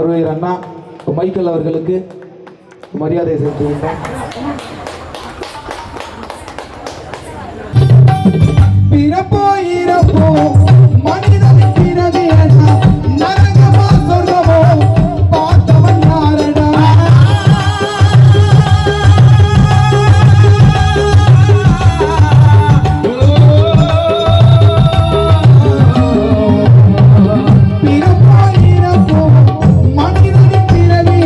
வருவார் அண்ணா மைக்கேல் அவர்களுக்கு மரியாதை செலுத்துகின்றோம். பிறப்போ இறப்போ மனிதன் பிறகு நரகமா சொர்க்கமோ பார்த்தவன் யாரடா. பிறப்போ இறப்போ மனிதன் பிறகு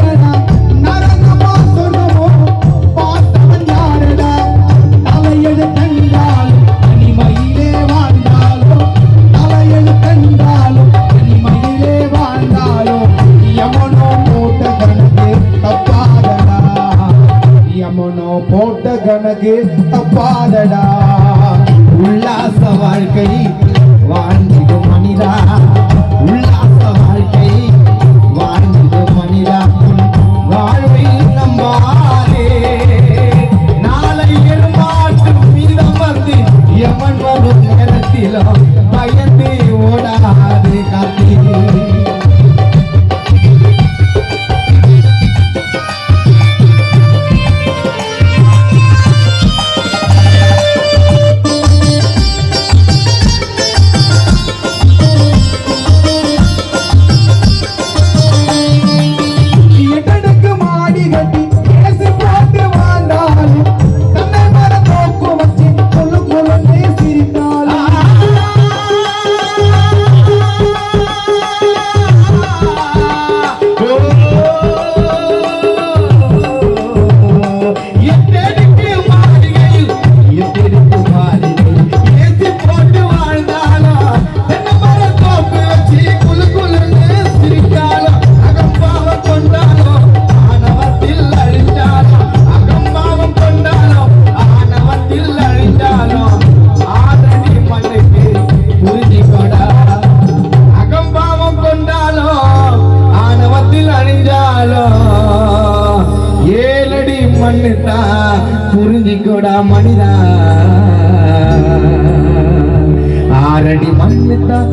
நரகமா சொர்க்கமோ பார்த்தவன் யாரடா. தலையெழு கண்டால் தனிமையிலே வாழ்ந்தாலும் தலையெழு கண்டாலும் தனிமையிலே வாழ்ந்தாலும் யமனோ போட்ட கணக்கு தப்பாதடா. யமனோ போட்ட கணக்கு தப்பாதடா. உல்லாச வாழ்க்கை வாழ்ந்திடும் மனிதா, உல்லாச வாழ்க்கை வாழ்ந்திடும் மனிதா. வாழ்வை நம்பாதே, நாளை எருமாற்றும் மீதம் வந்து எவன் வரும் நேரத்திலும் பயந்து ஓடாது காத்தே. புரிஞ்சிக்கோடா மனிதா, ஆரடி மண்ணுதான்.